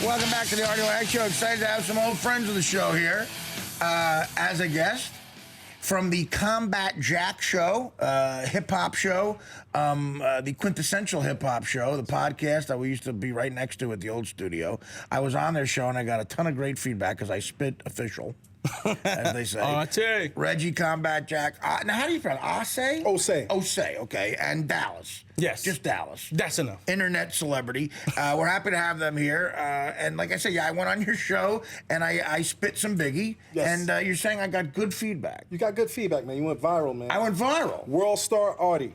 Welcome back to the Artie Lange Show. Excited to have some old friends of the show here as a guest from the Combat Jack show, hip-hop show, the quintessential hip-hop show, the podcast that we used to be right next to at the old studio. I was on their show, and I got a ton of great feedback because I spit official, as they say. Artie. Reggie, Combat Jack. Now, how do you pronounce it? Osse. Osse, okay. And Dallas. Yes. Just Dallas. That's enough. Internet celebrity. We're happy to have them here. And like I said, yeah, I went on your show and I spit some Biggie. Yes. And you're saying I got good feedback. You got good feedback, man. You went viral, man. I went viral. World star Artie.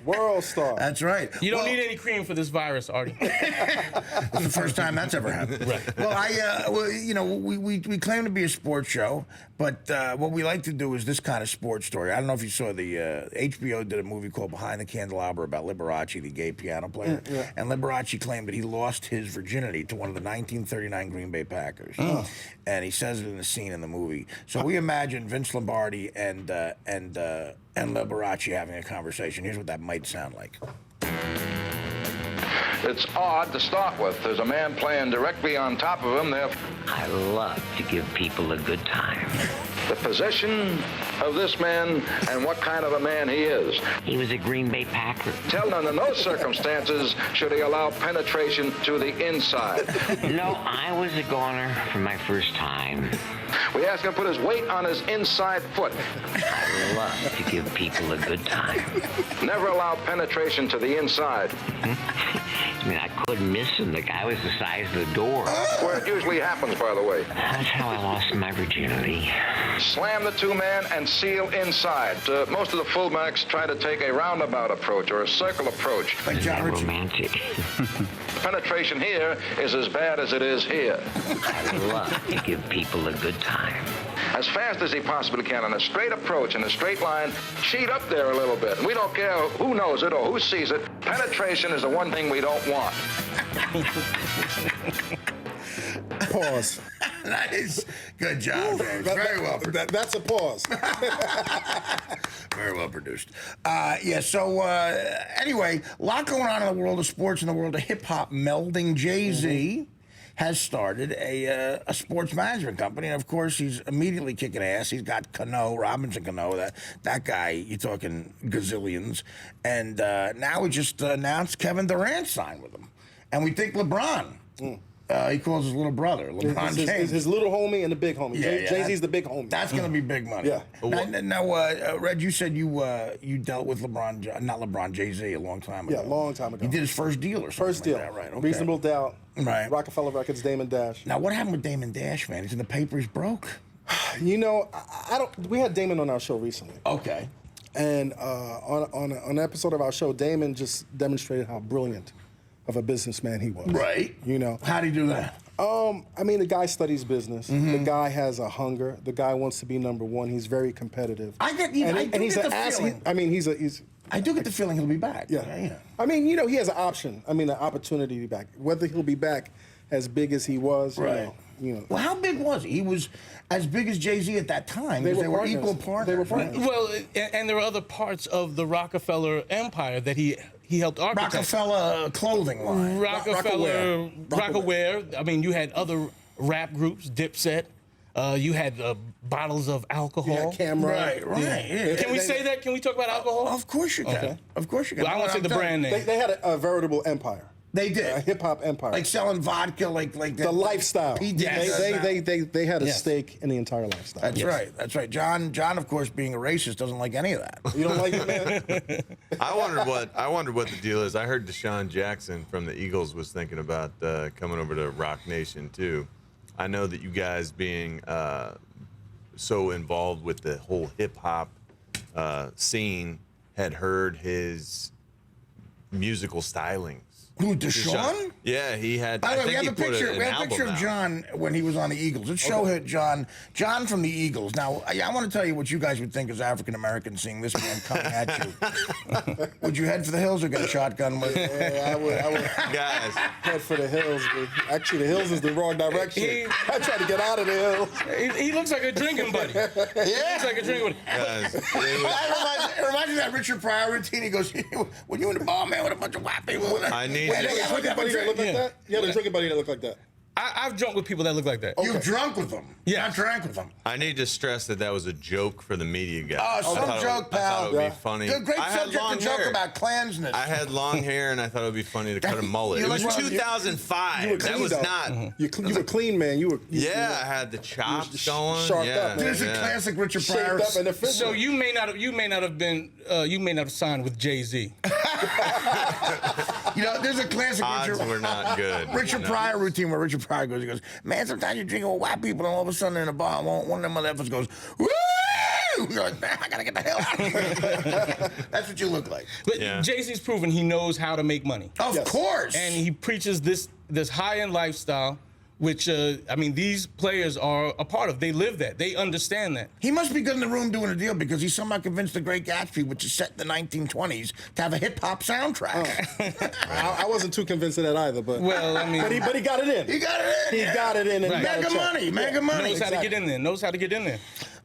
World star. That's right. You don't need any cream for this virus, Artie. It's the first time that's ever happened. Right. Well, we claim to be a sports show, but what we like to do is this kind of sports story. I don't know if you saw the HBO did a movie called Behind the Candelabra about Liberace, the gay piano player. Yeah. And Liberace claimed that he lost his virginity to one of the 1939 Green Bay Packers. And he says it in the scene in the movie. So we imagine Vince Lombardi and Liberace having a conversation. Here's what that might sound like. It's odd to start with. There's a man playing directly on top of him. I love to give people a good time. The position of this man and what kind of a man he is. He was a Green Bay Packer. Tell none in those circumstances should he allow penetration to the inside. No, I was a goner for my first time. We ask him to put his weight on his inside foot. I love to give people a good time. Never allow penetration to the inside. I mean, I couldn't miss him. The guy was the size of the door. Where it usually happens, by the way. That's how I lost my virginity. Slam the two-man and seal inside. Most of the fullbacks try to take a roundabout approach or a circle approach. Like John Richard. Romantic. Penetration here is as bad as it is here. I love to give people a good time. As fast as he possibly can on a straight approach in a straight line, cheat up there a little bit. And we don't care who knows it or who sees it. Penetration is the one thing we don't want. Pause. Nice. Good job, James. Very well produced. That's a pause. Very well produced. Anyway, a lot going on in the world of sports and the world of hip-hop melding. Jay-Z has started a sports management company, and of course, he's immediately kicking ass. He's got Cano, Robinson Cano, that guy, you're talking gazillions. And now he just announced Kevin Durant signed with him. And we think LeBron. He calls his little brother, LeBron James. His little homie and the big homie. Yeah, Jay-Z's the big homie. That's going to be big money. Yeah. Now, Red, you said you dealt with Jay-Z a long time ago. Yeah, a long time ago. He did his first deal or something First deal. like that, right? Okay. Reasonable Doubt. Right. Rockefeller Records, Damon Dash. Now, what happened with Damon Dash, man? He's in the paper, he's broke. You know, I don't. We had Damon on our show recently. Okay. And on an episode of our show, Damon just demonstrated how brilliant of a businessman he was. Right. You know. How'd he do that? I mean, the guy studies business. The guy has a hunger. The guy wants to be number one. He's very competitive. I do get the feeling. I mean, I do get the feeling he'll be back. Yeah. I mean, you know, he has an option. I mean, an opportunity to be back. Whether he'll be back as big as he was, Right. You know. Well, how big was he? He was as big as Jay-Z at that time. They were equal partners. They were partners. Well, and there were other parts of the Rockefeller empire that he helped architect. Rockefeller clothing line. Rockaware. I mean, you had other rap groups, Dipset. You had bottles of alcohol. Yeah, camera. Right. Yeah. Can we say that? Can we talk about alcohol? Of course you can. Okay. Of course you can. Well, I won't say the brand name. They had a veritable empire. They did. A hip-hop empire. Like selling vodka, like the lifestyle. Yes. They had a Yes. stake in the entire lifestyle. That's right. That's right. John, of course, being a racist, doesn't like any of that. You don't like it, man? I wondered what the deal is. I heard Deshaun Jackson from the Eagles was thinking about coming over to Rock Nation too. I know that you guys being so involved with the whole hip hop scene had heard his musical stylings. Who, Deshaun? Yeah, he had. By the way, we have a picture. An We have a picture album of out. John when he was on the Eagles. Let's show him John from the Eagles. Now, I want to tell you what you guys would think as African Americans seeing this man coming at you. Would you head for the hills or get a shotgun with? Yeah, I would Guys, head for the hills. But actually, the hills is the wrong direction. I tried to get out of the hills. He looks like a drinking buddy. He looks like a drinking buddy. guys, It reminds me of that Richard Pryor routine? He goes, when you in the bar, man, with a bunch of white people. I need Where to- they got Drinking buddy that look like that? You had a drinking buddy that looked like that. I've drunk with people that look like that. You've drunk with them. Yeah. Not drank with them. I need to stress that was a joke for the media guy. Oh, some joke, I thought it would pal. be funny. Good, great I had subject long to joke hair. about Klansness. I had long hair, and I thought it would be funny to cut a mullet. You It was like one of the- 2005. You were That clean, was though. not. You were clean, man. You were. Yeah, I had the chops going. sharped yeah, up, man. There's a yeah. classic Richard Shaped Pryor. up in the fist. So you may not have been you may not have signed with Jay-Z. You know, there's a classic Odds Richard, were not good. Richard No. Pryor routine where Richard Pryor goes, he goes, man, sometimes you're drinking with white people and all of a sudden in a bar, one of them motherfuckers goes, woo! You're like, man, I gotta get the hell out of here. That's what you look like. But Yeah. Jay-Z's proven he knows how to make money. Of Yes. course. And he preaches this high-end lifestyle, which I mean, these players are a part of. They live that. They understand that. He must be good in the room doing a deal because he somehow convinced The Great Gatsby, which is set in the 1920s, to have a hip-hop soundtrack. I wasn't too convinced of that either, but Well, I mean, but he got it in. He got it in. He got it in. And Right. got a Mega check. money, mega money. knows how to get in there. Knows how to get in there.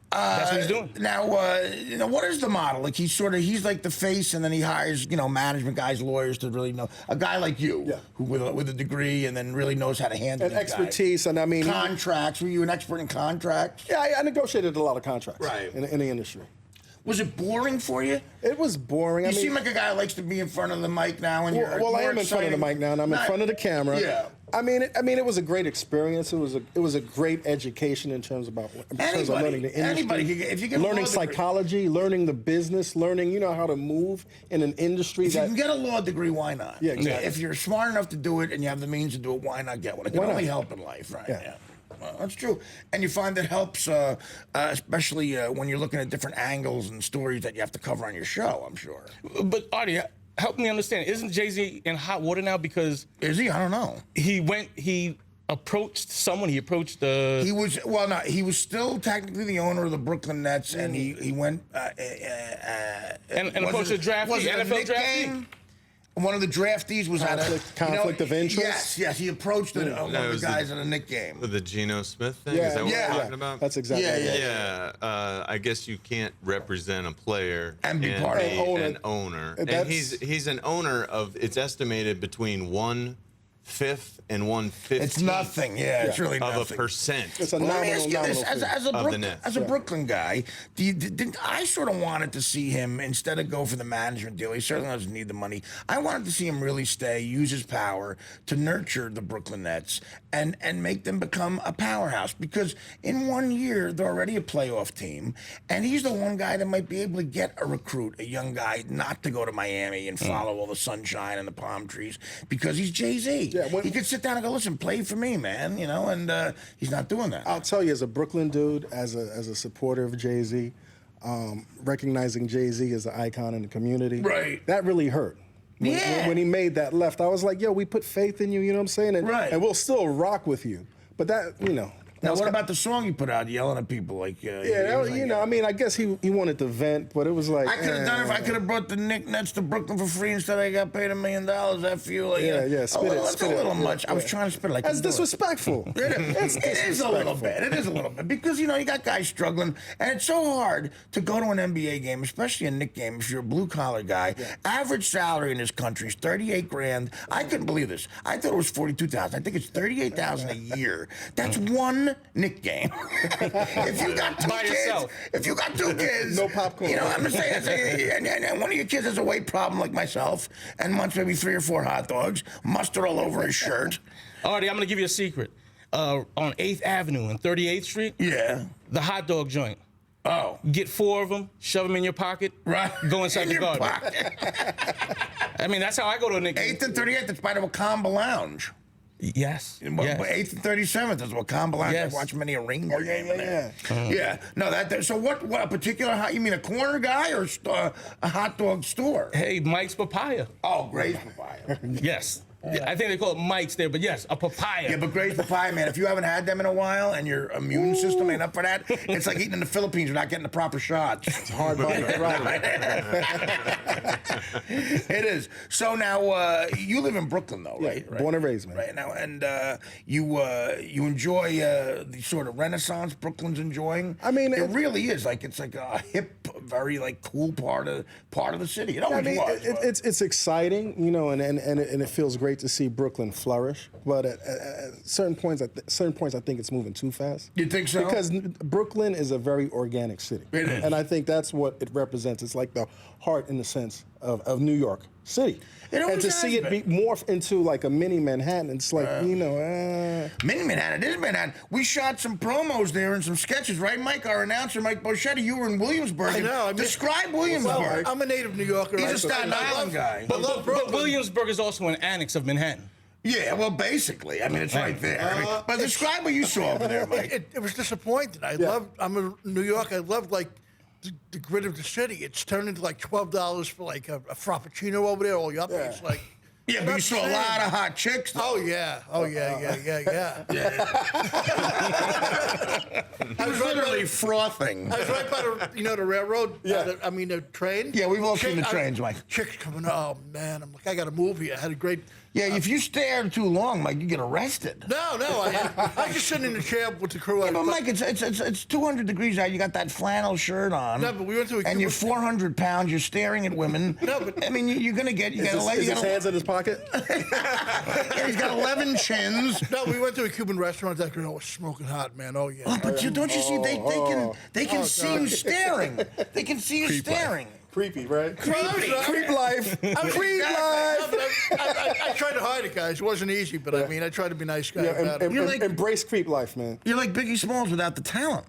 That's what he's doing. Now, you know, what is the model? Like he's like the face, and then he hires, you know, management guys, lawyers to really know. A guy like you, Yeah. who with a degree, and then really knows how to handle And these expertise, guys. and I mean, Contracts. Were you an expert in contracts? yeah, I negotiated a lot of contracts Right. in the industry. Was it boring for you? It was boring. You I mean, seem like a guy who likes to be in front of the mic now, and you're well, I more am in front of the exciting. mic now, and I'm in front of the camera. Yeah. I mean, it was a great experience. It was a great education in terms of learning the industry, Anybody, if you get a law learning degree- psychology, learning the business, learning how to move in an industry If you that can get a law degree, why not? Yeah, exactly. If you're smart enough to do it and you have the means to do it, why not get one? It can Why not? only help in life, right? Yeah. Well, that's true. And you find that helps, especially when you're looking at different angles and stories that you have to cover on your show, I'm sure. But Artie, help me understand. Isn't Jay-Z in hot water now because Is he? I don't know. he approached someone. He approached He was, well, no, he was still technically the owner of the Brooklyn Nets, and he went... and was approached it- a draftee, was it a NFL Knick draftee. game? One of the draftees was at a... Conflict of interest? Yes, he approached one it of the was guys at a Knick game. The Geno Smith thing? Yeah, Is that what yeah. we're talking about? That's exactly Yeah, right. Yeah, I guess you can't represent a player And be part of it. an owner. And That's- he's an owner of. It's estimated between 1/5 and 1/15. It's nothing. Yeah, it's really of nothing. a percent. It's a Well, let me ask nominal you this: fee. as a Of the Brooklyn, Nets. as a Brooklyn guy, I sort of wanted to see him instead of go for the management deal. He certainly doesn't need the money. I wanted to see him really stay, use his power to nurture the Brooklyn Nets and make them become a powerhouse. Because in 1 year they're already a playoff team, and he's the one guy that might be able to get a recruit, a young guy, not to go to Miami and follow all the sunshine and the palm trees because he's Jay-Z. Yeah, when- he could sit down and go, listen, play for me, man, you know, and he's not doing that. I'll tell you, as a Brooklyn dude, as a supporter of Jay-Z, recognizing Jay-Z as an icon in the community, Right. that really hurt. When he made that left, I was like, yo, we put faith in you, you know what I'm saying? And, Right. and we'll still rock with you. But that, Now, what about the song you put out, yelling at people like? Yeah, I mean, I guess he wanted to vent, but it was like I could have done it if I could have brought the Knick Nets to Brooklyn for free instead. I got paid $1 million after you. Like, Yeah, spit it, That's spit a it. little much. I was Yeah. trying to spit it. That's disrespectful. It is a little bit. It is a little bit because you got guys struggling, and it's so hard to go to an NBA game, especially a Knick game, if you're a blue collar guy. Average salary in this country is $38,000. I couldn't believe this. I thought it was $42,000. I think it's $38,000 a year. That's one Knick game. If you got two By kids, yourself. if you got two kids, No popcorn. You know, I'm saying, and one of your kids has a weight problem like myself, and wants maybe 3 or 4 hot dogs, mustard all over his shirt. Artie, I'm gonna give you a secret. On 8th Avenue and 38th Street, Yeah. the hot dog joint. Oh. Get 4 of them, shove them in your pocket, Right. go inside In the your garden. pocket. I mean, that's how I go to a Knicks game. 8th and 38th, it's by the Wakamba Lounge. Yes. But yes. 8th and 37th is Wakamba Lounge. Yes. I watch many a Ranger game in there. yeah. Yeah. No, so what a particular, you mean a corner guy or a hot dog store? Hey, Mike's Papaya. Oh, Gray's Papaya. Yes. I think they call it mites there, but yes, a papaya. Yeah, but Gray's papaya, man. If you haven't had them in a while and your immune system ain't up for that, it's like eating in the Philippines without getting the proper shots. It's hard bite, right? It is. So now you live in Brooklyn, though, right? Born and raised, man. Right now, and you enjoy the sort of Renaissance Brooklyn's enjoying. I mean, it really is like it's like a hip, very like cool part of the city. It always was. It's exciting, you know, and it feels great to see Brooklyn flourish. But at certain points, I think it's moving too fast. You think so? Because Brooklyn is a very organic city, It is. and I think that's what it represents. It's like the heart, in the sense of New York City. It always And to has see it been. morph into like a mini Manhattan, it's like, Mini Manhattan, it is Manhattan. We shot some promos there and some sketches, right, Mike? Our announcer, Mike Boschetti, you were in Williamsburg. I know. Describe Williamsburg. Well, I'm a native New Yorker. He's right? a Staten Island guy. But Williamsburg is also an annex of Manhattan. Yeah, well, basically. I mean, it's right there. But describe what you saw over there, Mike. It was disappointing. I'm in New York. I love like the grit of the city. It's turned into like $12 for like a frappuccino over there. All you up there. It's like. Yeah, but you saw a lot of hot chicks, though. Oh yeah. I was literally frothing. I was right by the railroad. The train. Yeah, we've all seen the trains, Mike. Chicks coming. Oh man, I'm like, I got to move here. I had a great. Yeah, if you stare too long, Mike, you get arrested. No. I was just sitting in the chair with the crew. Yeah, but Mike, it's 200 degrees out. You got that flannel shirt on. No, but we went to a and you're 400 pounds. You're staring at women. No, but I mean, you're gonna get. is his hands in his pocket? Yeah, he's got 11 chins. No, we went to a Cuban restaurant. That girl was smoking hot, man. Oh yeah. Oh, but don't you see? They can see you staring. They can see you staring. Creepy, right? Creepy. Creep life. Creep life. I tried to hide it, guys. It wasn't easy, but I mean, I tried to be a nice guy about it. You're like- embrace creep life, man. You're like Biggie Smalls without the talent.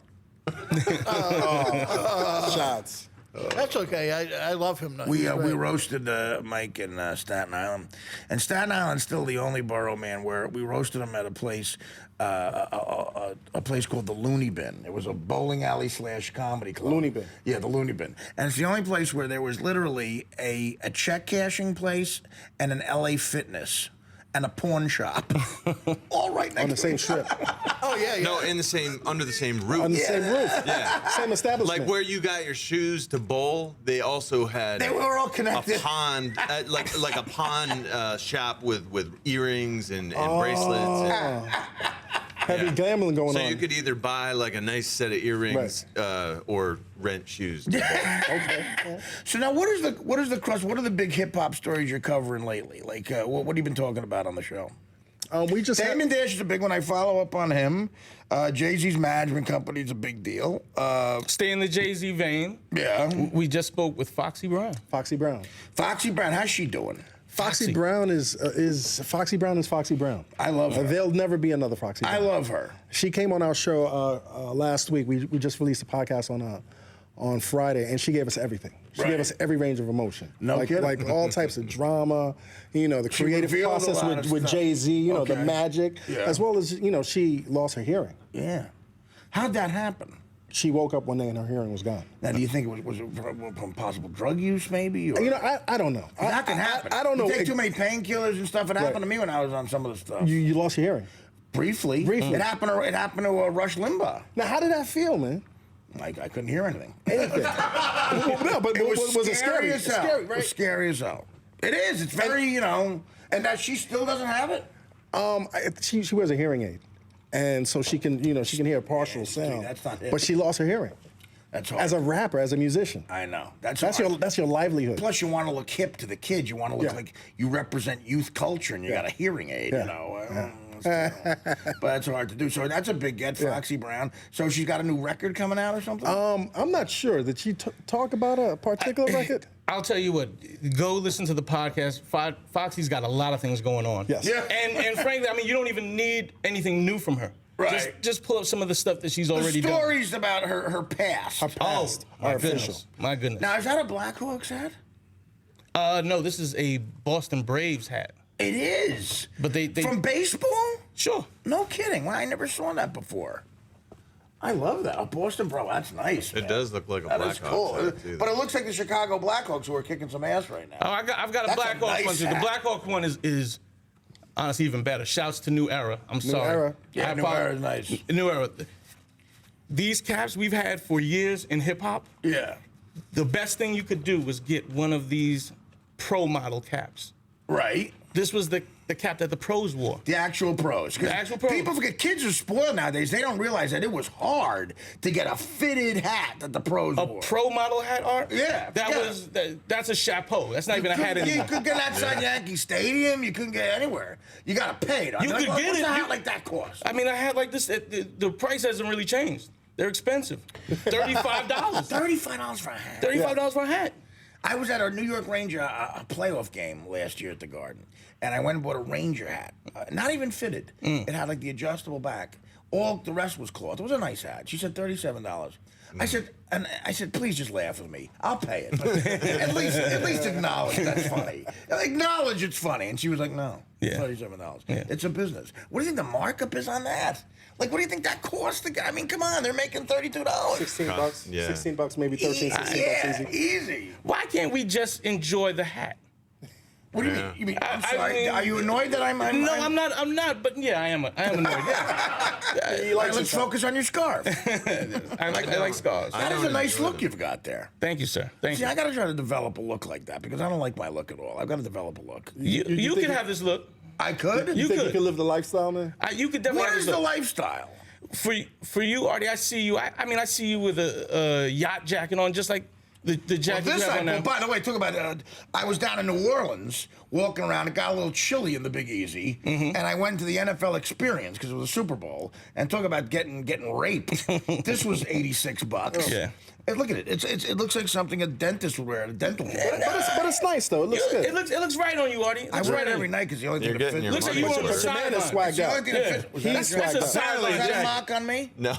Shots. That's okay. I love him. We roasted Mike in Staten Island, and Staten Island's still the only borough, man, where we roasted him at a place, a place called the Looney Bin. It was a bowling alley / comedy club. Looney Bin. Yeah, the Looney Bin, and it's the only place where there was literally a check cashing place and an LA Fitness and a pawn shop, all right next On the same strip. Oh yeah. No, under the same roof. On the same roof. Yeah. Same establishment. Like where you got your shoes to bowl, they also had They were all a connected. pawn, like a pawn shop with earrings and bracelets. And, Heavy gambling going so on. you could either buy like a nice set of earrings or rent shoes. To Okay. So now, what is the crust? What are the big hip hop stories you're covering lately? Like, what have you been talking about on the show? We just had- Damon Dash is a big one. I follow up on him. Jay-Z's management company is a big deal. Stay in the Jay-Z vein. Yeah. We just spoke with Foxy Brown. Foxy Brown. Foxy Brown, how's she doing? Foxy Brown is Foxy Brown is Foxy Brown. I love her. There'll never be another Foxy Brown. I love her. She came on our show last week. We just released a podcast on Friday, and she gave us everything. She Right. gave us every range of emotion. No kidding. Like all types of drama, the She creative revealed a process lot of with stuff. Jay-Z, Okay. the magic, Yeah. as well as, she lost her hearing. Yeah. How'd that happen? She woke up one day and her hearing was gone. Now, do you think it was from possible drug use, maybe? Or? I don't know. That can happen. I don't know. You take too many painkillers and stuff. It happened to me when I was on some of the stuff. You lost your hearing. Briefly. It happened to Rush Limbaugh. Now, how did that feel, man? Like, I couldn't hear anything. Anything. No, but was it scary? as hell. Scary, It right? was scary as hell. It is. It's very, and that she still doesn't have it? She wears a hearing aid, and so she can hear a partial sound. that's not it. But she lost her hearing. That's hard. As a rapper, as a musician. I know. That's your livelihood. Plus, you want to look hip to the kids. You want to look like you represent youth culture, and you got a hearing aid. But that's hard to do. So that's a big get, Foxy Brown. So she's got a new record coming out or something? I'm not sure. Did she talk about a particular record? I'll tell you what, go listen to the podcast. Foxy's got a lot of things going on. Yes. Yeah. And frankly, I mean, you don't even need anything new from her. Right. Just pull up some of the stuff that she's already done. Stories about her past. Her past My are goodness. official. My goodness. Now, is that a Blackhawks hat? No, this is a Boston Braves hat. It is. But they From baseball? Sure. No kidding. Well, I never saw that before. I love that. A Boston Bro, that's nice. It man. does look like a That is Blackhawks cool. hat, too, But it looks like the Chicago Blackhawks who are kicking some ass right now. Oh, I've got a That's a Blackhawk nice one too. The hat. Blackhawk one is honestly even better. Shouts to New Era. I'm sorry. Era. Yeah, New Era is nice. New Era. These caps we've had for years in hip hop. Yeah. The best thing you could do was get one of these pro model caps. Right. This was the cap that the pros wore. The actual pros. 'Cause The actual pros. People forget, kids are spoiled nowadays. They don't realize that it was hard to get a fitted hat that the pros A wore. pro model hat, Art? Yeah, That's a chapeau. That's not even a hat You anymore. couldn't get outside Yankee Stadium. You couldn't get anywhere. You got to pay. You could get What's it. a hat like that cost? I mean, a hat like this, the price hasn't really changed. They're expensive. $35. $35 for a hat. $35 for a hat. I was at a New York Ranger a playoff game last year at the Garden, and I went and bought a Ranger hat. Not even fitted. It had like the adjustable back. All the rest was cloth. It was a nice hat. She said $37. I said, please just laugh with me. I'll pay it. But at least acknowledge that's funny. Acknowledge it's funny. And she was like, no, $37. Yeah. It's a business. What do you think the markup is on that? Like, what do you think that costs? I mean, come on, they're making $32. $16. Yeah. $16, maybe 13, 16 Yeah, bucks easy. easy. Why can't we just enjoy the hat? What do you Yeah. mean? You mean I'm I sorry. mean- Are you annoyed that I'm No, I'm not. But yeah, I am annoyed. Yeah. He likes Let's it. focus on your scarf. I like scars. That is don't a nice enjoy look them. you've got there. Thank you, sir. Thank See, you. I got to try to develop a look like that because I don't like my look at all. I've got to develop a look. You think can it- have this look. I could. You think could. you can live the lifestyle, man? You could definitely What have is this the look. lifestyle? For you, Artie, I see you. I mean, I see you with a yacht jacket on, just like the jacket you have on now. By the way, talk about. I was down in New Orleans walking around. It got a little chilly in the Big Easy, and I went to the NFL Experience because it was a Super Bowl. And talk about getting raped. This was $86. Yeah. And look at it. It looks like something a dentist would wear at a dental But office. it's nice, though. It looks good. It looks right on you, Artie. It I looks wear right it on every you. night because the only You're thing that getting fits. your Looks like money you on the worth. The man is sideline. swagged It's the only out. thing that Yeah. fits. Was He's that swagged out. was that Jack. a mock on me? No.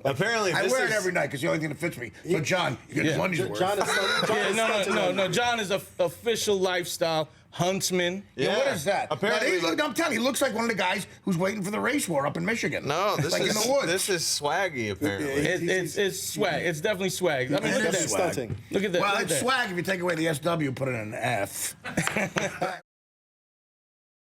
Apparently, I this wear is, it every night because the only thing that fits me. So, John, you get Yeah. money's worth. John is No. John is a official lifestyle huntsman. Yeah. What is that? Apparently, I'm telling you, he looks like one of the guys who's waiting for the race war up in Michigan. no. This like is in the woods. this is swaggy. Apparently, It's swag. It's definitely swag. I mean, look at It that. is swag. stunting. Look at that. Well, look at it's that. swag if you take away the SW, put it in an F.